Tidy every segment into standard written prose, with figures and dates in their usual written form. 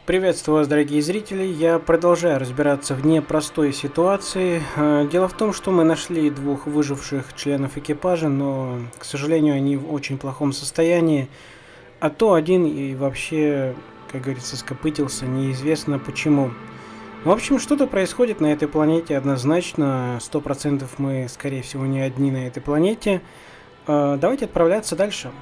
Приветствую вас, дорогие зрители. Я продолжаю разбираться в непростой ситуации. Дело в том, что мы нашли двух выживших членов экипажа, но, к сожалению, они в очень плохом состоянии. А то один и вообще, как говорится, скопытился, неизвестно почему. В общем, что-то происходит на этой планете однозначно. 100% мы, скорее всего, не одни на этой планете. Давайте отправляться дальше.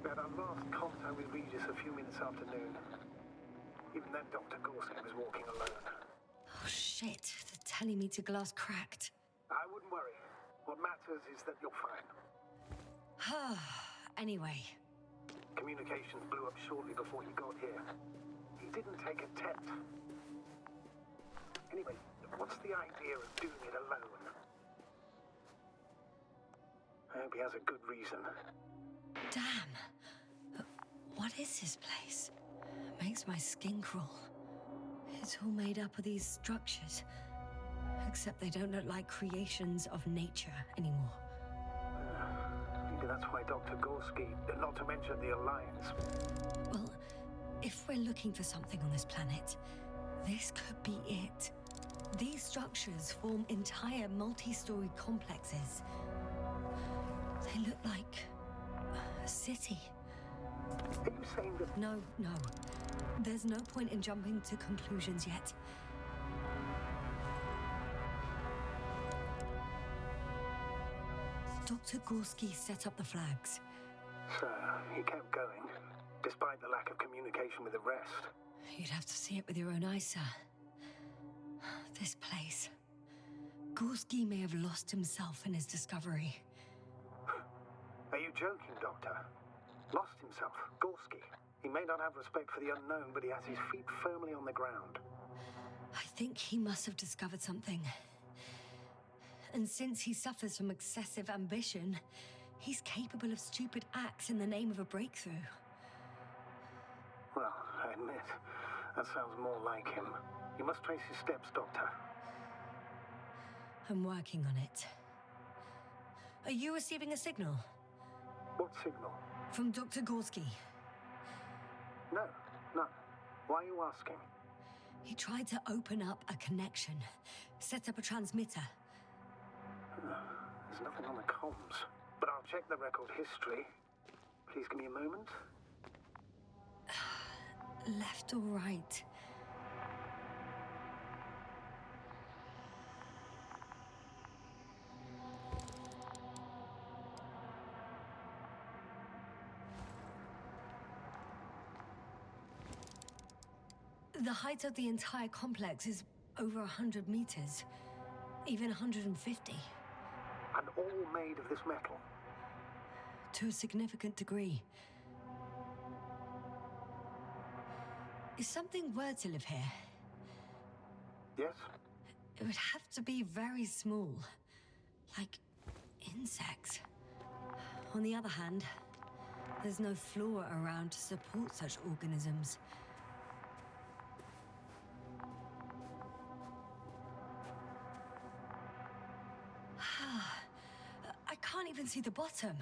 We had our last contact with Regis a few minutes after noon. Even then, Dr. Gorski was walking alone. Oh shit, the telemeter glass cracked. I wouldn't worry. What matters is that you're fine. Anyway. Communications blew up shortly before you got here. He didn't take a tent. Anyway, what's the idea of doing it alone? I hope he has a good reason. Damn. What is this place? Makes my skin crawl. It's all made up of these structures. Except they don't look like creations of nature anymore. Maybe that's why Dr. Gorski, not to mention the Alliance. Well, if we're looking for something on this planet, this could be it. These structures form entire multi-story complexes. They look like a city. Are you saying that... No. There's no point in jumping to conclusions yet. Dr. Gorski set up the flags. So, he kept going, despite the lack of communication with the rest. You'd have to see it with your own eyes, sir. This place. Gorski may have lost himself in his discovery. Are you joking, Doctor? Lost himself, Gorski. He may not have respect for the unknown, but he has his feet firmly on the ground. I think he must have discovered something. And since he suffers from excessive ambition, he's capable of stupid acts in the name of a breakthrough. Well, I admit, that sounds more like him. You must trace his steps, Doctor. I'm working on it. Are you receiving a signal? What signal? From Dr. Gorski. No, none. Why are you asking? He tried to open up a connection, set up a transmitter. There's nothing on the comms, but I'll check the record history. Please give me a moment. Left or right? The height of the entire complex is over 100 meters, even 150. And all made of this metal? To a significant degree. If something were to live here, Yes? it would have to be very small, like insects. On the other hand, there's no flora around to support such organisms. I can't even see the bottom.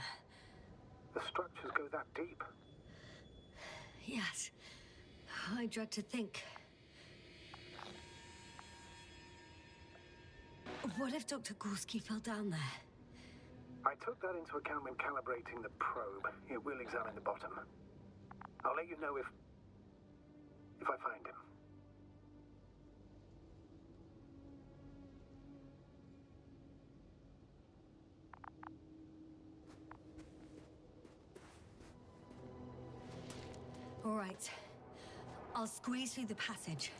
The structures go that deep. Yes, I dread to think. What if Dr. Gorski fell down there? I took that into account when calibrating the probe. It will examine the bottom. I'll let you know if I find him. right. I'll squeeze through the passage.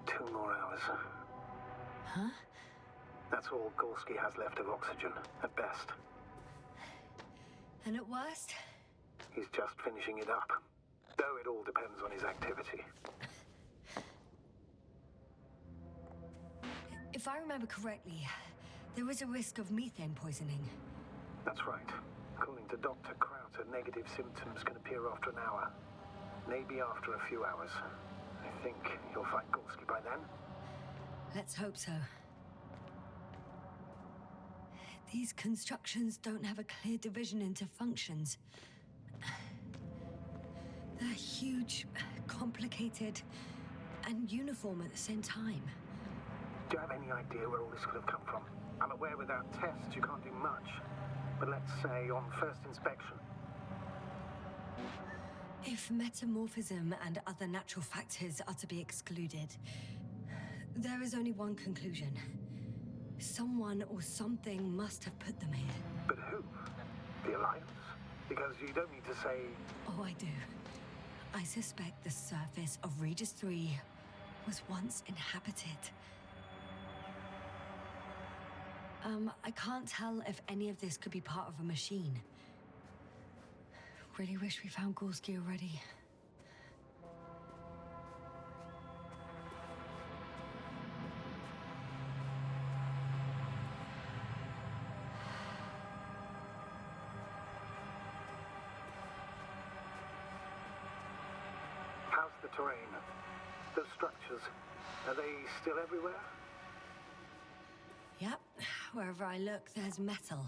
2 more hours. Huh? That's all Gorski has left of oxygen, at best. And at worst? He's just finishing it up. Though it all depends on his activity. If I remember correctly, there is a risk of methane poisoning. That's right. According to Dr. Krauter, negative symptoms can appear after an hour. Maybe after a few hours. I think you'll find Gorski by then. Let's hope so. These constructions don't have a clear division into functions. They're huge, complicated, and uniform at the same time. Do you have any idea where all this could have come from? I'm aware without tests you can't do much. But let's say on first inspection. If metamorphism and other natural factors are to be excluded, there is only one conclusion. Someone or something must have put them here. But who? The Alliance? Because you don't need to say... Oh, I do. I suspect the surface of Regis 3 was once inhabited. I can't tell if any of this could be part of a machine. Really wish we found Gorski already. How's the terrain? Those structures, are they still everywhere? Yep, wherever I look, there's metal.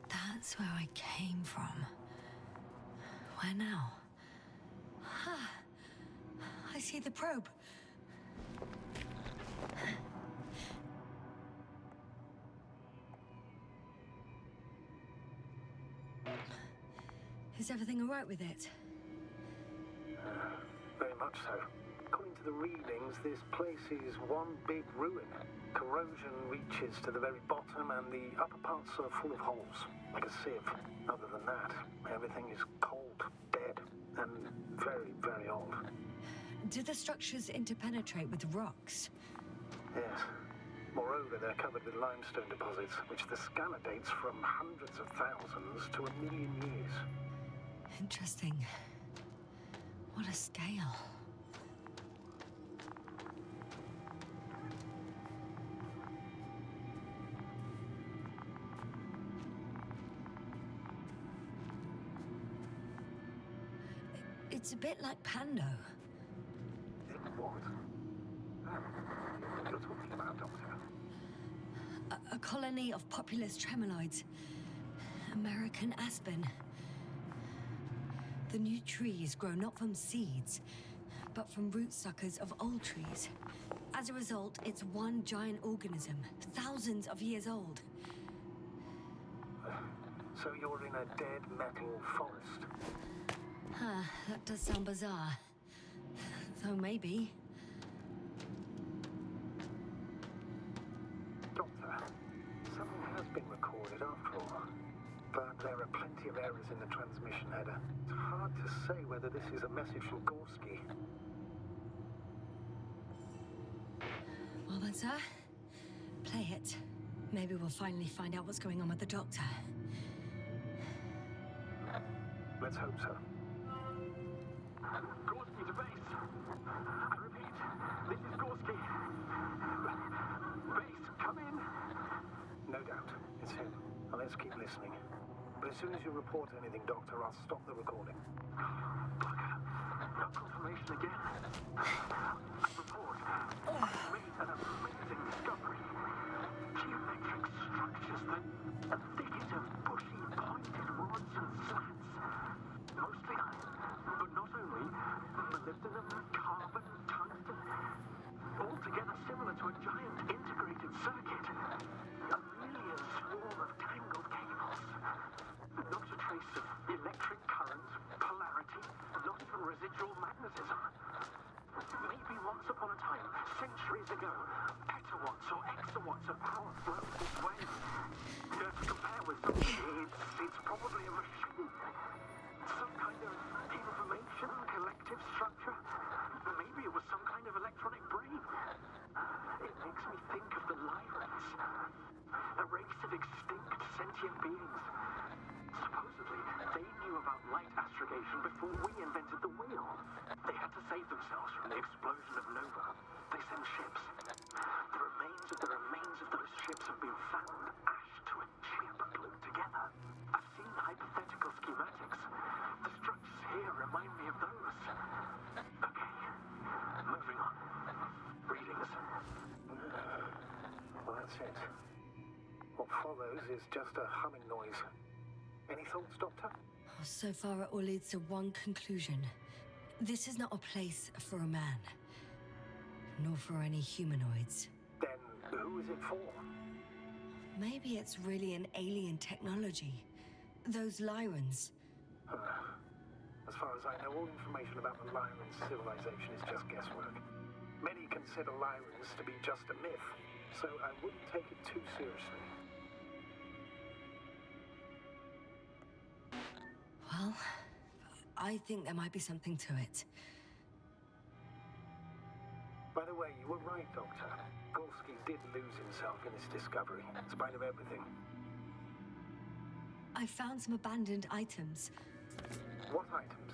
That's where I came from. Where now? I see the probe. Is everything all right with it? Very much so. According to the readings, this place is one big ruin. Corrosion reaches to the very bottom and the upper parts are full of holes, like a sieve. Other than that, everything is cold, dead, and very, very old. Do the structures interpenetrate with rocks? Yes. Moreover, they're covered with limestone deposits, which the scanner dates from hundreds of thousands to 1,000,000 years. Interesting. What a scale. It's a bit like Pando. What? You're talking about, Doctor? A colony of populous tremoloids. American aspen. The new trees grow not from seeds, but from root suckers of old trees. As a result, it's one giant organism, thousands of years old. So you're in a dead metal forest? That does sound bizarre. Though maybe. Doctor, something has been recorded after all. But there are plenty of errors in the transmission header. It's hard to say whether this is a message from Gorski. Well then, sir, play it. Maybe we'll finally find out what's going on with the doctor. Let's hope so. Gorski to base. I repeat, this is Gorski. Base, come in. No doubt. It's him. Now let's keep listening. But as soon as you report anything, Doctor, I'll stop the recording. Bugger. No confirmation again. I report. I've made an amazing discovery. Geometric structures that are thicket of bushy, pointed rods and slats. Mostly iron, but not only. Molybdenum, carbon, tungsten. Altogether similar to a giant integrated circuit. A million swarm of tangled cables. Not a trace of electric current, polarity, not even residual magnetism. Maybe once upon a time, centuries ago, atoms megawatts or exawatts of power flows this way. To compare with something, it's probably a machine. Some kind of information collective structure. Maybe it was some kind of electronic brain. It makes me think of the Lyrans, a race of extinct sentient beings. Supposedly, they knew about light astrogation before we invented the wheel. They had to save themselves from the explosion of Nova. They sent ships. The remains of those ships have been found, ash to a chip glued together. I've seen hypothetical schematics. The structures here remind me of those. Okay, moving on. Readings. Well, that's it. What follows is just a humming noise. Any thoughts, Doctor? So far, it all leads to one conclusion. This is not a place for a man, nor for any humanoids. Then who is it for? Maybe it's really an alien technology. Those Lyrans. As far as I know, all information about the Lyran civilization is just guesswork. Many consider Lyrans to be just a myth, so I wouldn't take it too seriously. Well, I think there might be something to it. By the way, you were right, Doctor. Gorski did lose himself in his discovery, in spite of everything. I found some abandoned items. What items?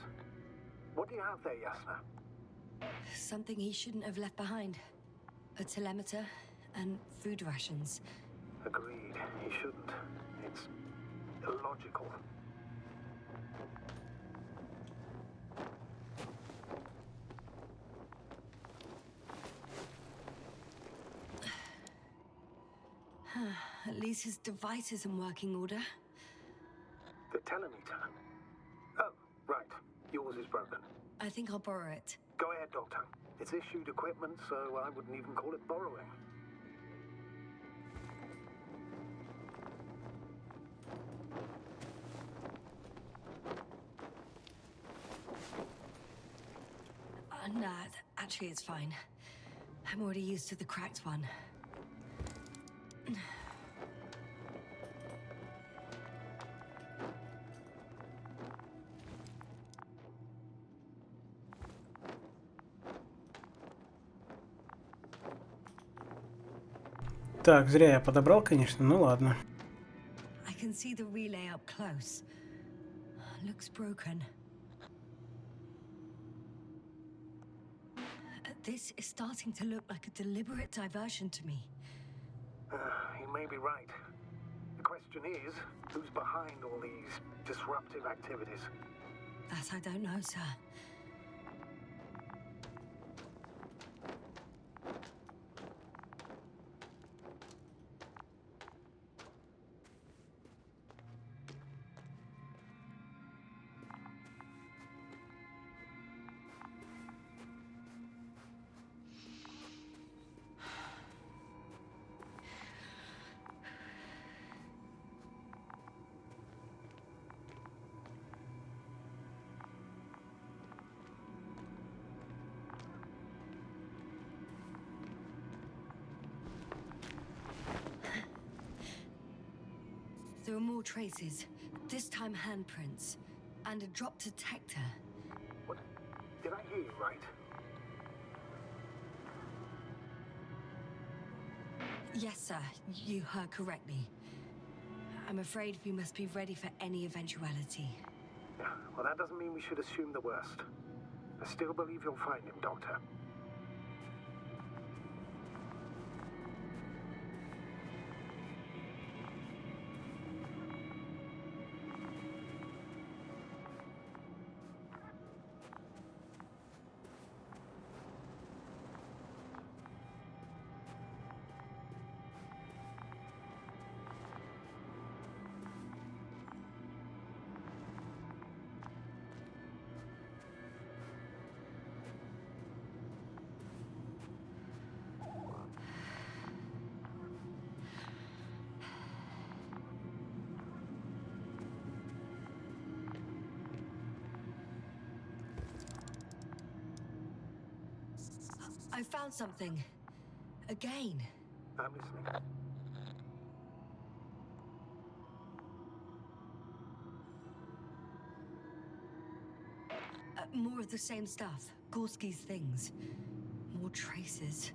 What do you have there, Yasna? Something he shouldn't have left behind. A telemeter and food rations. Agreed, he shouldn't. It's illogical. At least his device is in working order. The telemeter? Oh, right. Yours is broken. I think I'll borrow it. Go ahead, Doctor. It's issued equipment, so I wouldn't even call it borrowing. Nah, actually it's fine. I'm already used to the cracked one. Так, зря я подобрал, конечно, ну ладно. I can see the relay up close. Looks broken. This is starting to look like a deliberate diversion to me. You may be right. The question is, who's behind all these disruptive activities? That I don't know, sir. There are more traces, this time handprints, and a drop detector. What? Did I hear you right? Yes, sir, you heard correctly. I'm afraid we must be ready for any eventuality. Well, that doesn't mean we should assume the worst. I still believe you'll find him, Doctor. I found something. Again. I'm listening. More of the same stuff. Gorski's things. More traces.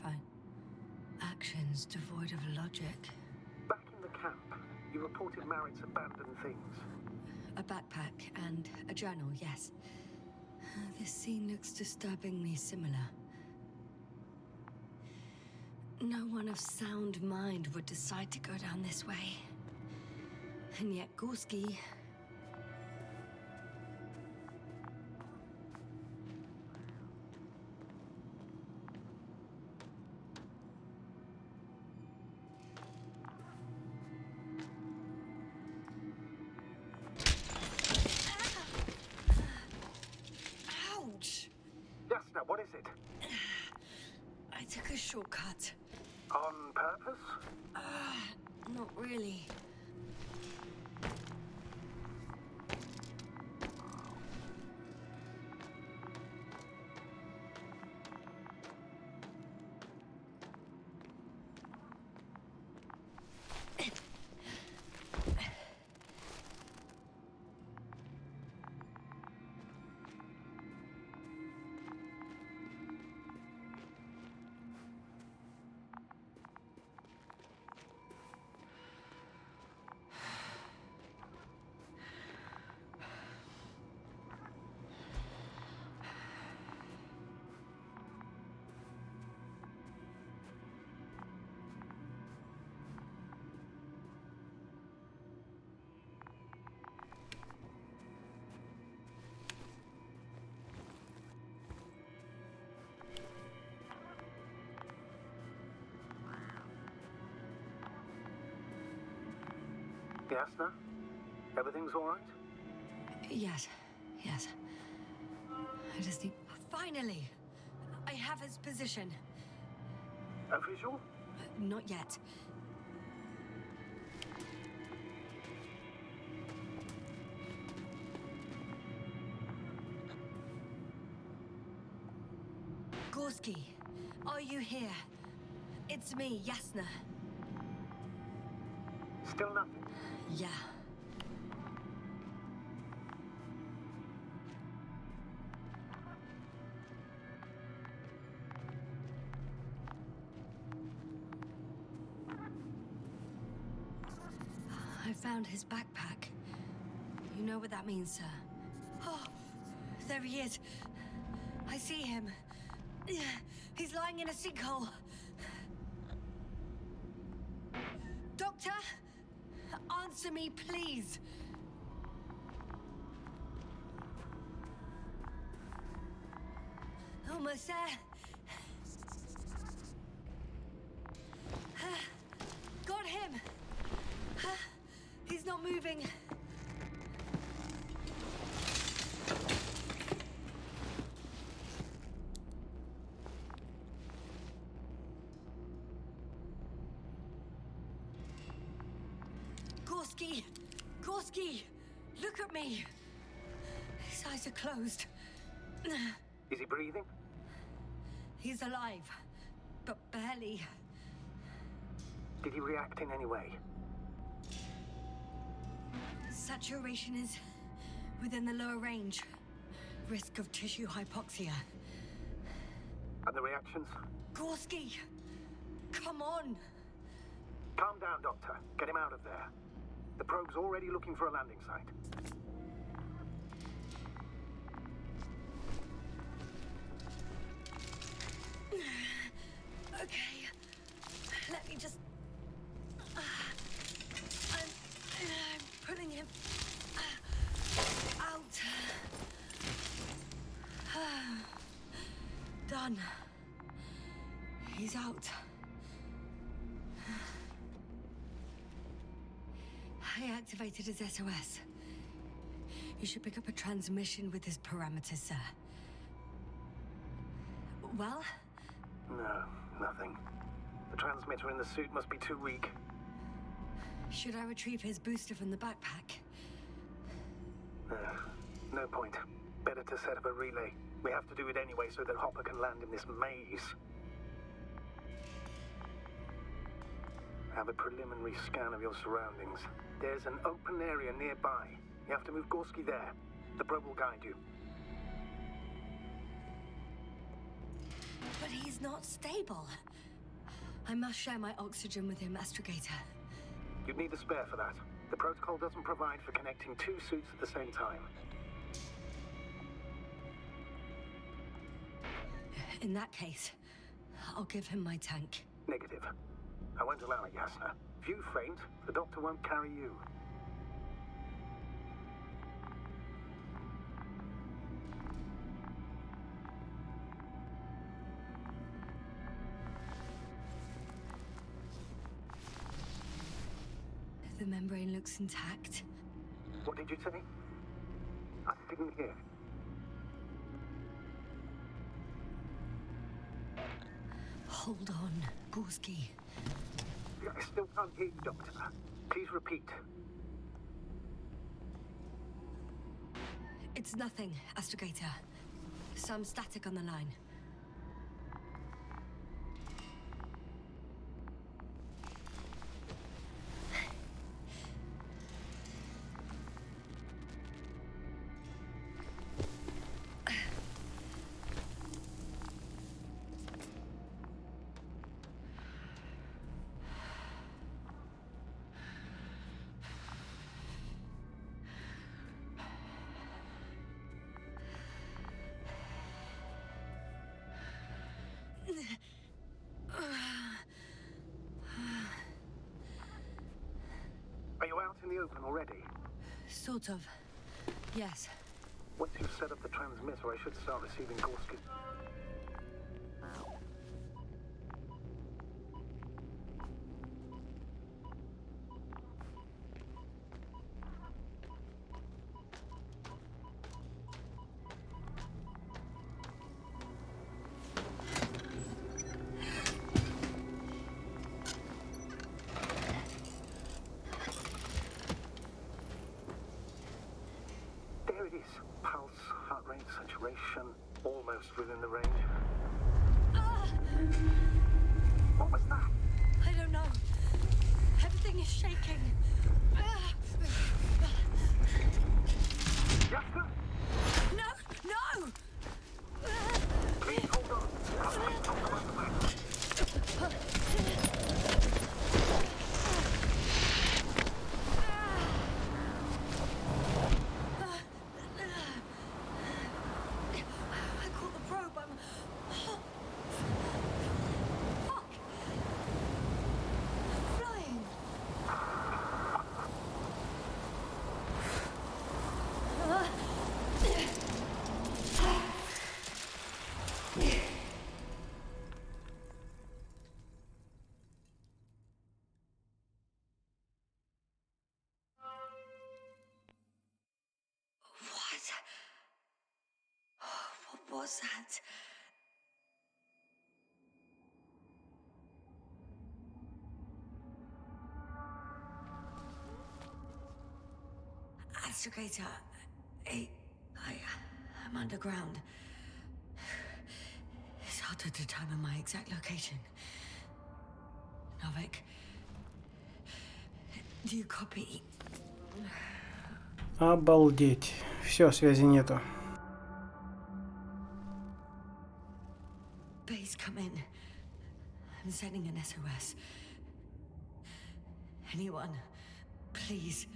Fine. Actions devoid of logic. Back in the camp, you reported Merritt's abandoned things. A backpack and a journal, yes. This scene looks disturbingly similar. No one of sound mind would decide to go down this way. And yet Gorski... Ouch! Jasna, what is it? I took a shortcut. On purpose? Not really. Jasna? Everything's all right? Yes, yes. I just need... Finally! I have his position. A visual? Not yet. Gorski, are you here? It's me, Jasna. Still nothing. Yeah. I found his backpack. You know what that means, sir? Oh, there he is. I see him. He's lying in a sinkhole. Doctor? Answer me, please. Almost there. Got him. He's not moving. Gorski! Gorski! Look at me! His eyes are closed. Is he breathing? He's alive, but barely. Did he react in any way? Saturation is within the lower range. Risk of tissue hypoxia. And the reactions? Gorski! Come on! Calm down, Doctor. Get him out of there. The probe's already looking for a landing site. Okay. Let me just... I'm pulling him out. Done. He's out. I activated his SOS. You should pick up a transmission with his parameters, sir. Well? No, nothing. The transmitter in the suit must be too weak. Should I retrieve his booster from the backpack? No point. Better to set up a relay. We have to do it anyway so that Hopper can land in this maze. have a preliminary scan of your surroundings. There's an open area nearby. You have to move Gorski there. The probe will guide you. But he's not stable. I must share my oxygen with him, Astrogator. You'd need a spare for that. The protocol doesn't provide for connecting two suits at the same time. In that case, I'll give him my tank. Negative. I won't allow it, Yasna. If you faint, the doctor won't carry you. The membrane looks intact. What did you say? I didn't hear. Hold on, Gorski. I still can't hear you, Doctor. Please repeat. It's nothing, Astrogator. Some static on the line. Are you out in the open already? Sort of. Yes. Once you've set up the transmitter, I should start receiving Gorski. There it is. Pulse, heart rate, saturation, almost within the range. Ah! What was that? I don't know. Everything is shaking. Ah! Yasna? No! No! Please hold on. I'll talk about the back. I caught the probe. I'm... Fuck! Flying! What was that? Astrogator, I'm underground. It's hard to determine my exact location. Novik, do you copy? Обалдеть. Все, связи нету. Base, come in. I'm sending an SOS. Anyone, please.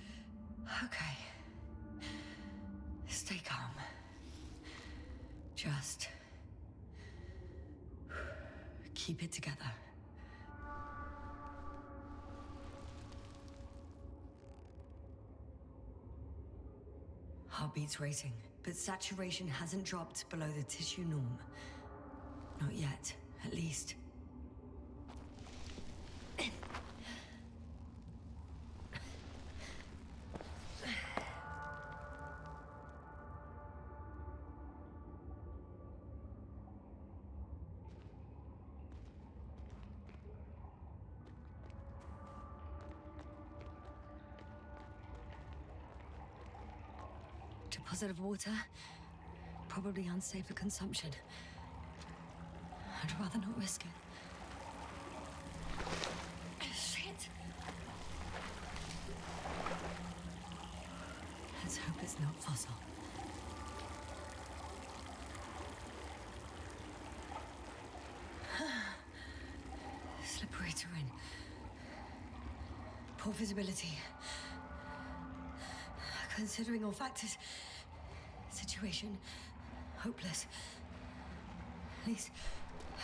Okay. Stay calm. Just keep it together. Heartbeat's racing, but saturation hasn't dropped below the tissue norm. Not yet, at least. Deposit of water, probably unsafe for consumption. I'd rather not risk it. Shit! it? Let's hope it's not fossil. Slippery terrain. Poor visibility. Considering all factors, situation hopeless. At least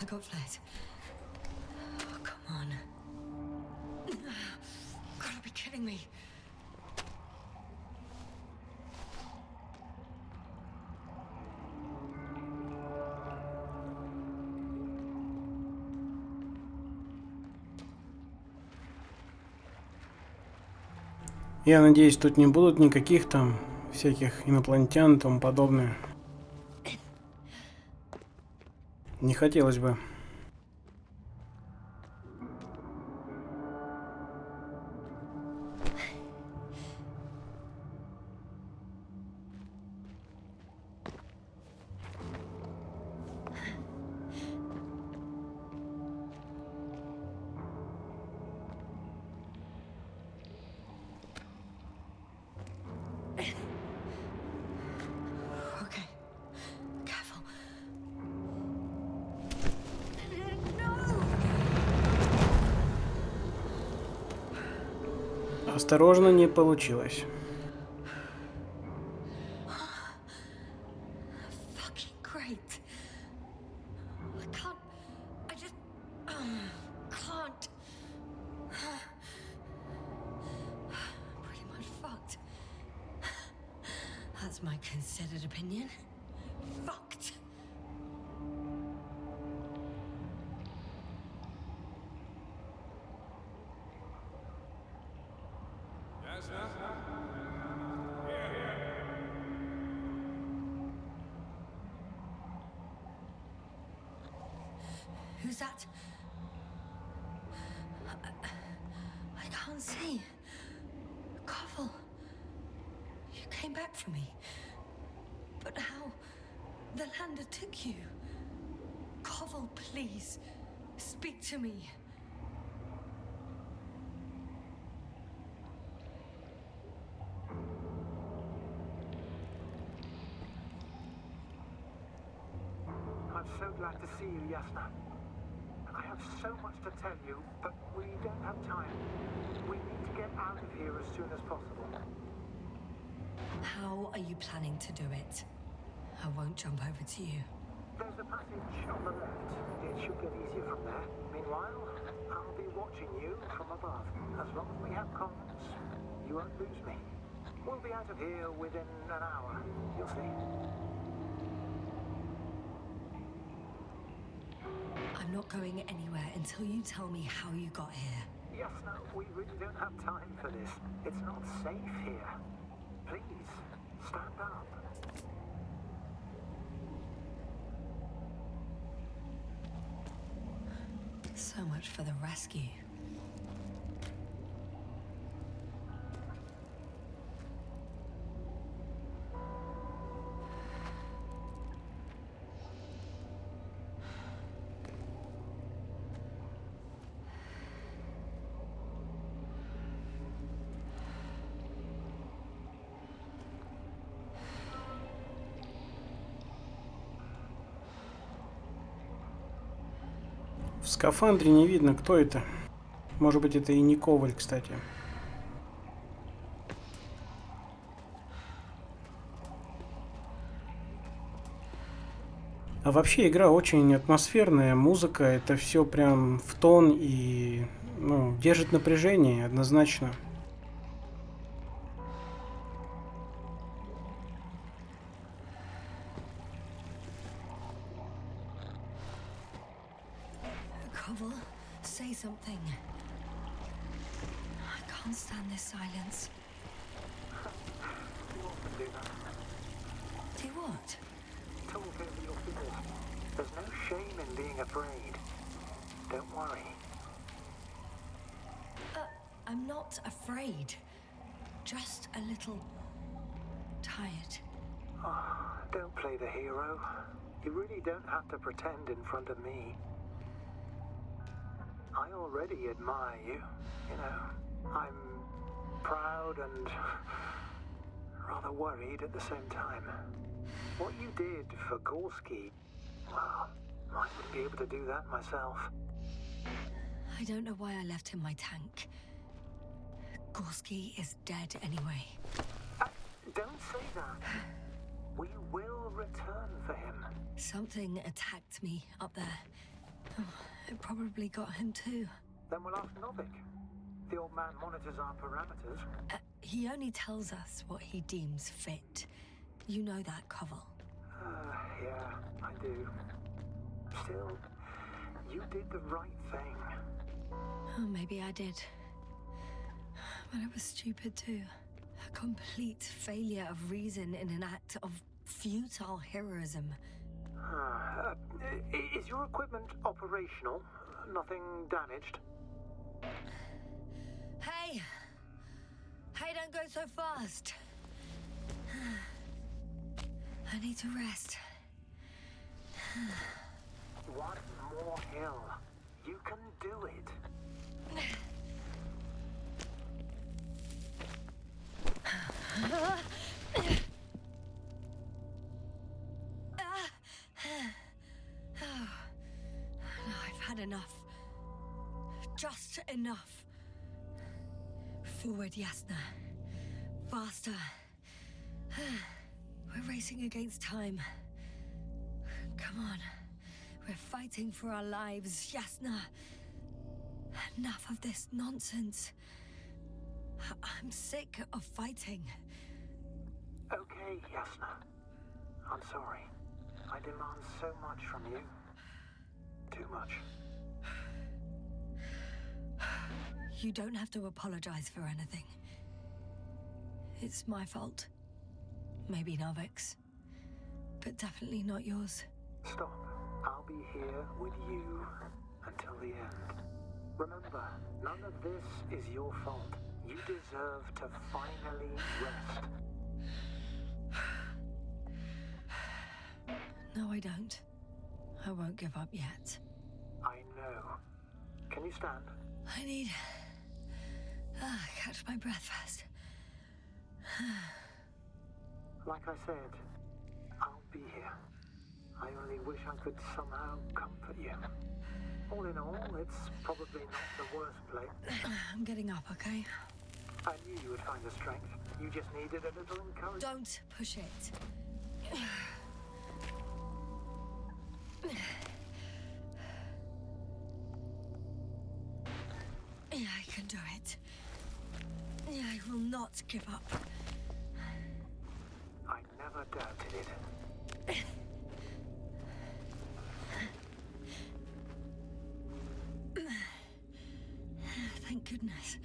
I got flares. Oh, come on. Gotta be kidding me. Я надеюсь, тут не будут никаких там всяких инопланетян и тому подобное. Не хотелось бы. Okay. Careful. Осторожно, не получилось. Fucking great. I can't. I just. Can't. Pretty much fucked. That's my considered opinion. Fucked. Who's that? I can't see. Koval, you came back for me. But how? The lander took you. Koval, please, speak to me. I'm so glad to see you, Yasna. I have so much to tell you, but we don't have time. We need to get out of here as soon as possible. How are you planning to do it? I won't jump over to you. There's a passage on the left. It should get easier from there. Meanwhile, I'll be watching you from above. As long as we have comms, you won't lose me. We'll be out of here within an hour. You'll see. I'm not going anywhere until you tell me how you got here. Yes, no, we really don't have time for this. It's not safe here. Please, stand up. So much for the rescue. В скафандре не видно, кто это. Может быть, это и не Коваль, кстати. А вообще игра очень атмосферная, музыка, это все прям в тон и держит напряжение однозначно. Koval, say something. I can't stand this silence. You often do that. Do what? Talk over your fears. There's no shame in being afraid. Don't worry. I'm not afraid. Just a little tired. Oh, don't play the hero. You really don't have to pretend in front of me. I already admire you. You know, I'm proud and rather worried at the same time. What you did for Gorski, well, I wouldn't be able to do that myself. I don't know why I left him my tank. Gorski is dead anyway. Don't say that. We will return for him. Something attacked me up there. Oh, it probably got him too. Then we'll ask Novik. The old man monitors our parameters. He only tells us what he deems fit. You know that, Koval. Yeah, I do. Still, you did the right thing. Oh, maybe I did. But it was stupid too. A complete failure of reason in an act of futile heroism. Is your equipment operational? Nothing damaged? Hey! Hey, don't go so fast. I need to rest. One more hill. You can do it. I've had enough. Just enough. Forward, Yasna. Faster. We're racing against time. Come on. We're fighting for our lives, Yasna. Enough of this nonsense. I'm sick of fighting. Okay, Yasna. I'm sorry. I demand so much from you. Too much. You don't have to apologize for anything. It's my fault. Maybe Novik's. But definitely not yours. Stop. I'll be here with you until the end. Remember, none of this is your fault. You deserve to finally rest. No, I don't. I won't give up yet. I know. Can you stand? I need... catch my breath first. Like I said, I'll be here. I only wish I could somehow comfort you. All in all, it's probably not the worst place. I'm getting up, okay? I knew you would find the strength. You just needed a little encouragement. Don't push it. I can do it. I will not give up. I never doubted it. Thank goodness.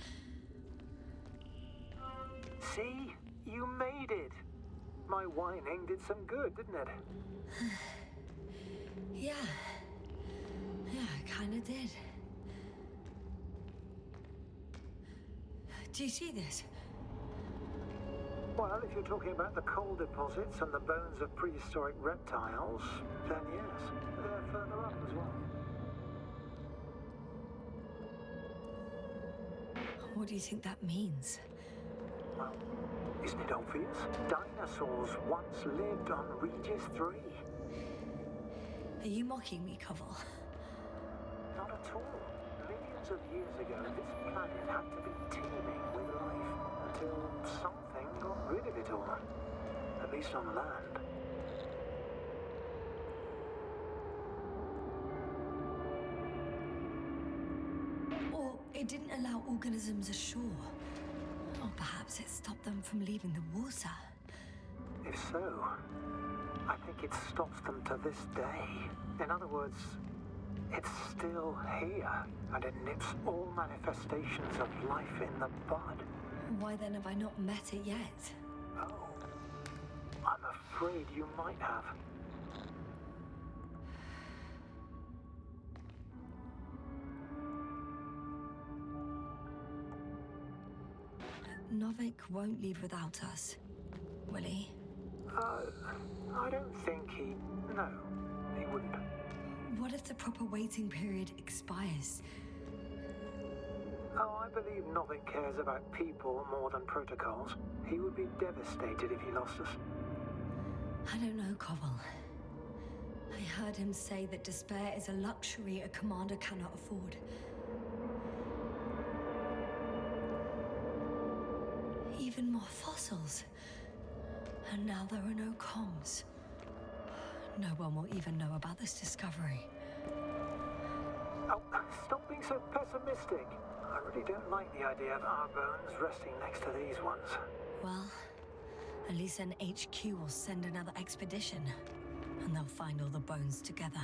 See? You made it. My whining did some good, didn't it? Yeah. Yeah, I kinda did. Do you see this? Well, if you're talking about the coal deposits and the bones of prehistoric reptiles, then yes, they're further up as well. What do you think that means? Well, isn't it obvious? Dinosaurs once lived on Regis 3. Are you mocking me, Koval? Not at all. Millions of years ago, this planet had to be teeming with life until something got rid of it all. At least on land. Or it didn't allow organisms ashore. Or perhaps it stopped them from leaving the water. If so, I think it stops them to this day. In other words, it's still here, and it nips all manifestations of life in the bud. Why then have I not met it yet? Oh, I'm afraid you might have. Novik won't leave without us, will he? I don't think he... No, he wouldn't. What if the proper waiting period expires? I believe Novick cares about people more than protocols. He would be devastated if he lost us. I don't know, Koval. I heard him say that despair is a luxury a commander cannot afford. Even more fossils. And now there are no comms. No one will even know about this discovery. Oh, stop being so pessimistic. I really don't like the idea of our bones resting next to these ones. Well, at least an HQ will send another expedition, and they'll find all the bones together.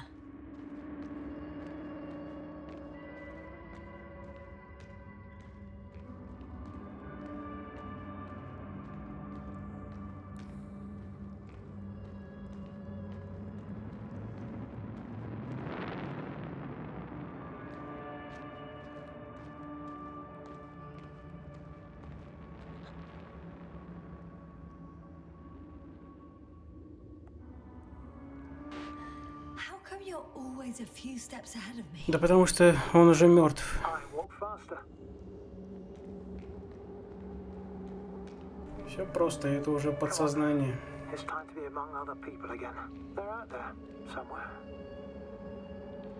How come you're always a few steps ahead of me? Да потому что он уже мертв. I walk faster. Все просто, это уже подсознание. It's time to be among other people again. They're out there, somewhere.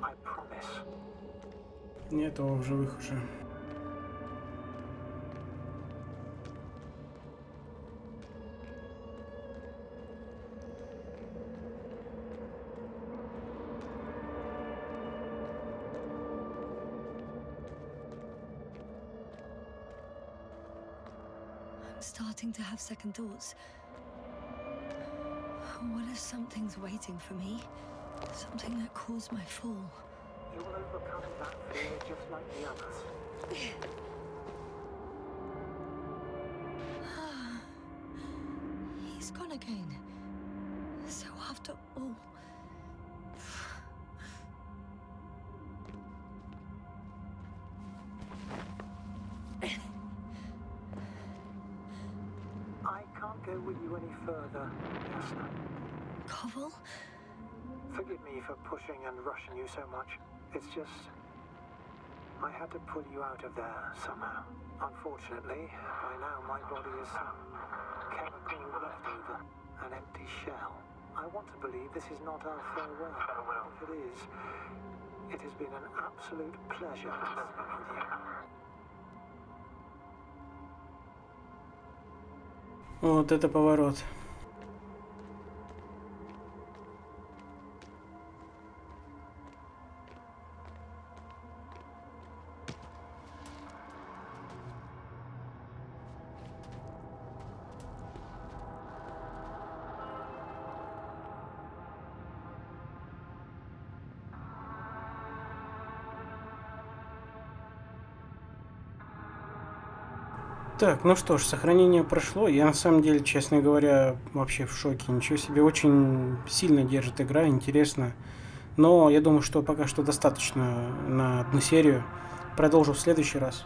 I promise. Нет его в живых уже. I'm starting to have second thoughts. What if something's waiting for me? Something that caused my fall. You will overcome that fear just like the others. He's gone again. So after all... I can't go with you any further, Jasna. Koval? Forgive me for pushing and rushing you so much. It's just... I had to pull you out of there somehow. Unfortunately, by now my body is some chemical leftover, an empty shell. I want to believe this is not our farewell. If it is, it has been an absolute pleasure to speak with you. Вот это поворот. Так, ну что ж, сохранение прошло. Я на самом деле, честно говоря, вообще в шоке. Ничего себе, очень сильно держит игра, интересно. Но я думаю, что пока что достаточно на одну серию. Продолжу в следующий раз.